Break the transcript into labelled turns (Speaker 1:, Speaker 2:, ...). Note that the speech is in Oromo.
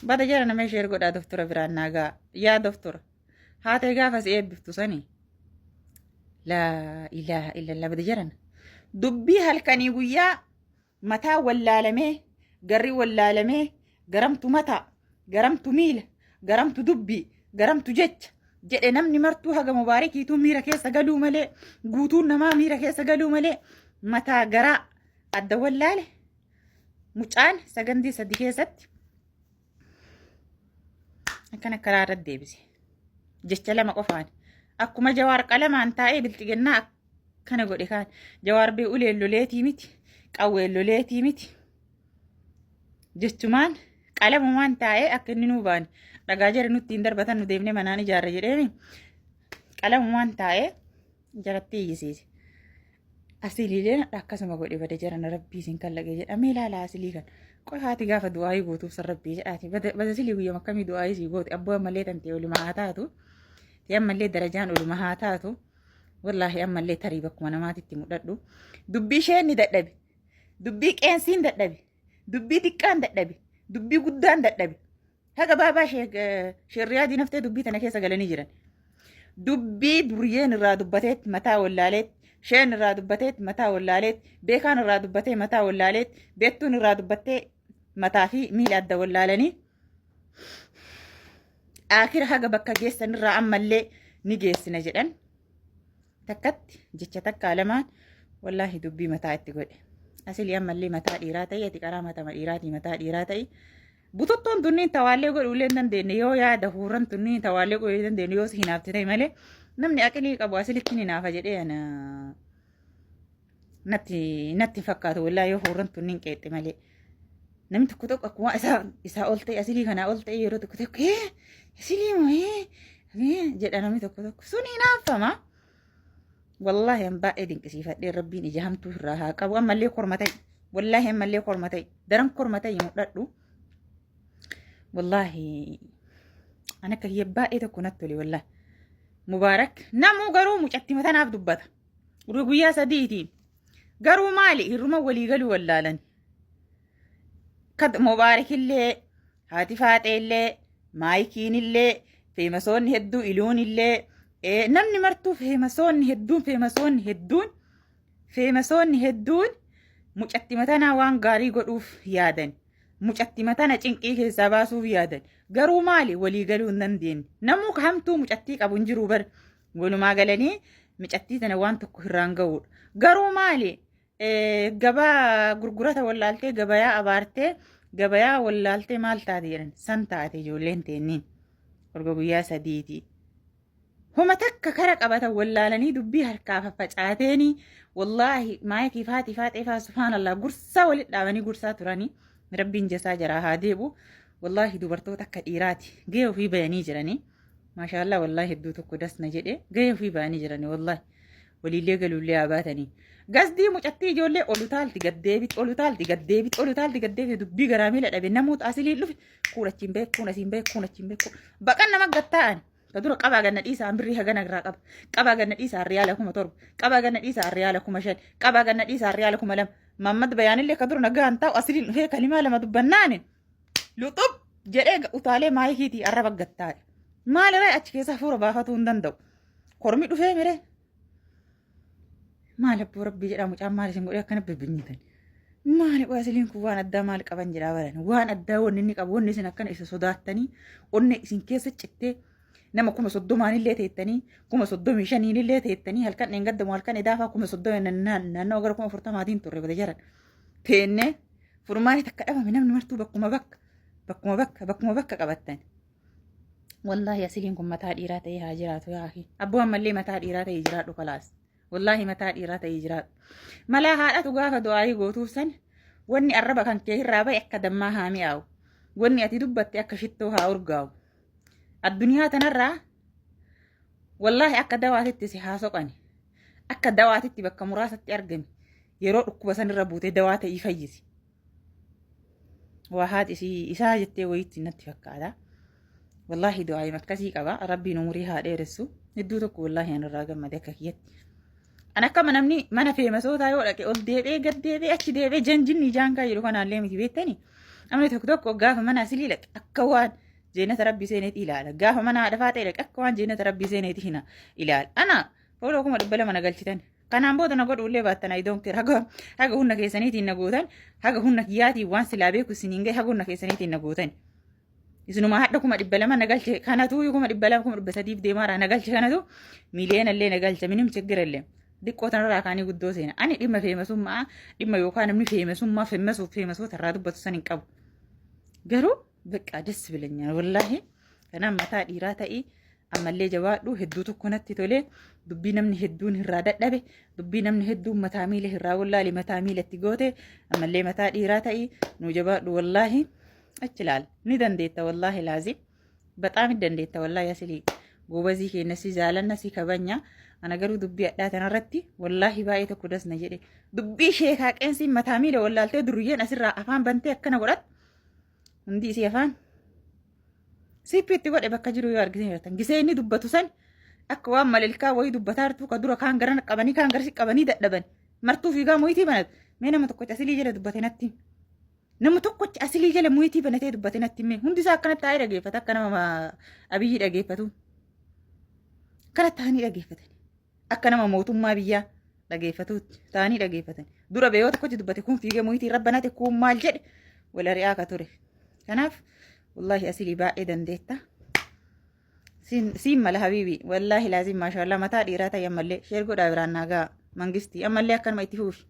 Speaker 1: bada jara nama ishee godhaa doktora biraan naagaa yaa doktora haatee gaafas eebbiftu sanii laa ilaaha illallah bada jaran dubbii halkanii guyyaa mataa wallaalamee garri wallaalamee garamtu mataa garamtu miila garamtu dubbii garamtu jecha jedhe namni martuu haga mubaarakiituu miira keessa galuu malee guutuun namaa miira keessa galuu malee mataa garaa adda wallaale mucaan sagandii sadii keessatti akkana karaa irra deebise jecha lama qofaan akkuma jawaar qalamaan taa'ee biltigannaa akkana godhe kaan jawaar bee uleen loleetii miti qawween loleetii miti jechumaan qalamumaan taa'ee akka inni nuu baane dhagaa jara nutti hin darbatan nu deemnee manaan ijaarra jedheemi qalamumaan taa'ee jaratti iyyisiise asiliileen akkasuma godhe bada jaran rabbii isin kallaqee jedhamee ilaalaa asilii kan qoy haati gaafa du'aayii gootuuf san rabbii jedhaati bada silii guyyama akkamii du'aayii sii goote abboo ammallee tantee oluma haa taatu tee ammallee darajaan oluma haa taatu wallaahi ammallee tarii bakkuma namaatitti mudhadhu dubbii isheen ni dadhabe dubbii qeensiin dadhabe dubbii xiqqaan dadhabe dubbii guddaan dadhabe haga baabaa sheerriyaa diinaftee dubbii tana keessa galanii jiran dubbii duriyyeen irraa dubbateet mataa wallaaleet sheen irraa dubbateet mataa wallaaleet beekaan irraa dubbatee mataa wallaaleet beettuun irraa dubbattee mataa fi miila adda wallaalanii akira haga bakka geessan irraa ammallee ni geessina jedhan takkatti jecha takkaa lamaan wallaahi dubbii mataa itti godhe asilii ammallee mataa dhiiraa ta'e ati qaraa matama dhiiraatii mataa dhiiraa ta'e bututtoon tunniin tawaallee godhuullee hin dandeenye yoo yaada huurran tunniin tawaallee godhuu hin dandeenye yoo hinaafte ta'e malee namni aqilii qabu asilitti hinaafa jedhee natti fakkaatu wallaahi yoo huurran tunniin qeexxe malee namni tokko tokko akkuma isaa ol ta'e asilii kanaa ol ta'e yeroo tokko tokko asilii moo jedha namni tokko tokko sun hinaafama wallaahi an baay'ee dinqisiifadhee rabbiin ija hamtuu irraa haa qabu ammallee korma ta'e wallaahi ammallee korma ta'e daran korma ta'e mudhadhu wallaahi an akka kiyya baay'ee tokko natti tole wallaahi mubaarak namuu garuu mucatti matanaaf dubbata guyyaa sadiitiin garuu maali hirruma walii galuu wallaalan kad mubaarakillee haati faaxeellee maayikiinillee feemasoonni hedduu iluunillee namni martuu feemasoonni hedduun mucatti matanaa waan gaarii godhuuf yaadan mucatti matana cinqii keessaa baasuuf yaadan garuu maali walii galuu hin dandeenye namuu hamtuu mucattii qabu hin jiru bar walumaa galanii mucattii tana waan tokko hirraan ga'uudha garuu maali gabaa gurgurata wallaaltee gabayaa abaartee gabayaa wallaaltee maal taate jedhan san taate ijoolleen teenniin orga guyyaa sadiitii homa takka kara qabatan wallaalanii dubbii harkaa faffacaateeni wallaahi maayikii faaxee subhaanallah gursaa walit dhaabanii gursaa turanii rabbiin jasaa jaraa haa deebu wallaahi dubartoota akka dhiiraati gahee ofii bayanii jiranii maashaallah wallaahi hedduu tokko dasna jedhe gahee ofii bayanii jiranii wallaahi waliillee galuullee haa baatanii gasdii mucattii ijoollee olutaalti gaddeebit dubbii garaa miila dhabe namoota asilii dhufe kuulachiin beeku baqan nama gattaa'an kadura qabaa ganna dhiisaa birrii hagana irraa qabaa ganna dhiisaa riyaala 7,000 qabaa ganna dhiisaa riyaala 5,000 qabaa ganna dhiisaa riyaala 2,000 Mammad bayaanillee kadura nagaan ta'u asiliin dhufee kalimaa lama dubbannaan luxub jedhee utaalee maayikiitii arraba gattaa'e maalirraa achi keessa fuura baafatuu hin danda'u kormi dhufee mire maal abboo rabbii jedhaa mucaan maal isin godhee akkana bibbinyitan maali asiliin kun waan addaa maal qaban jedhaa baran waan addaa wanni inni qabu wanni isin akkana isa sodaattanii onne isin keessa cittee nama 30 illee teettanii 35 illee teettanii halkan dhengaddamu halkan edaafaa 30 naannoo gara 40 turre bada jaran teenne furmaani takka dhabame namni martuu bakkuma bakka qabattan wallaahi asiliin kun mataa dhiiraa ta'ee haa jiraatu yaafi abboo ammallee mataa dhiiraa ta'ee jiraadhu kalaas wallaahi mataa dhiiraa ta'ee jiraadhu malaa haadhatu gaafa du'aayii gootuuf san wanni arraba kan kee irraa bahe akka dammaa haa mi'aawu wanni ati dubbatte akka shittoo haa urgaa'u addunyaa tanarraa wallaahi akka dawaatitti si haa soqani akka dawaatitti bakka muraasatti argami yeroo dhukkuba sanirra buutee dawaa ta'ii fayyisi waa haati isaa jettee wayitti natti fakkaata wallaahi du'aayii akkasii qaba rabbiin umurii haa dheeressu hedduu tokko wallaahi anirraa gammade akka kiyyatti an akkama namni mana feemasootaa yoo dhaqe ol deebee gad deebee achi deebee janjinni jaankaa jedhu kanaallee miti beektanii amni tokko gaafa mana asilii dhaqe akka waan jeenata rabbii seeneeti ilaala gaafa mana haadha faatee dhaqe akka waan jeenata rabbii seeneeti hina ilaala ana fooloo kuma 200 na galchitan kanaan booda na godhu illee baattan I don't care haga hunna keessaniitiin na gootan haga hunna kiyyaatiin waan silaa beeku isiniin gahe haga hunna keessaniitiin na gootan isinuma hadda kuma 200 na galche kanatu kuma 200 kuma 300 deemaara na galche kanatu miliyoona illee na galche minim chiggir illee diqqoo tanarraa kaanii guddoo seena ani dhimma feemasummaa dhimma yookaan namni feemasummaa feemasoota irraa dubbatu san hin qabu garuu beqaa des bilanya wallaahi kanaan mataa dhiiraa ta'ii ammallee jabaadhu hedduu tokko natti tolee dubbii namni hedduun irraa dadhabe dubbii namni hedduun mataa miila irraa wallaahi mataa miilatti goote ammallee mataa dhiiraa ta'ii nu jabaadhu wallaahi achi laal ni dandeetta wallaahi laazim በጣም dandeetta wallaahi asili ጎበዚህ ከነሲ ዛለና ሲከበኛ ana garuu dubbii addaa tanarratti wallaahi baay'ee tokko dasna jedhe dubbii sheekaa qeensi mataa miila wallaaltee duruyyeen asirraa afaan bantee akkana godhat hundi isii afaan sipiitti godhe bakka jiru yoo argitee jirtan gisee inni dubbatu san akka waan malilkaa wayii dubbataa jirtu ka dura kaan garan qabanii kaan garsi qabanii dadhaban martuu fiigaa moyitii banat mee nama tokkochi asilii jala dubbate natti nama tokkochi asilii jala moyitii banatee dubbate natti mee hundi isaa akkanatti taa'ee dhageeffata akka nama abiyyi dhageeffatu kanatti taa'anii dhageeffatan akka nama mootummaa biyyaa dhageeffatuutti taa'anii dhageeffatan dura beeyoo tokkochi dubbate kun fiigee moyitii rabbanate kun maal jedhe wala ri'aa ka ture kanaaf wallahi asilii baay'ee dandeetta siin mala habiibi wallahi laazim maashaallah mataa dhiiraa ta'e ammallee sheer godhaa biraan naagaa mangistii ammallee akkanuma itti fuufi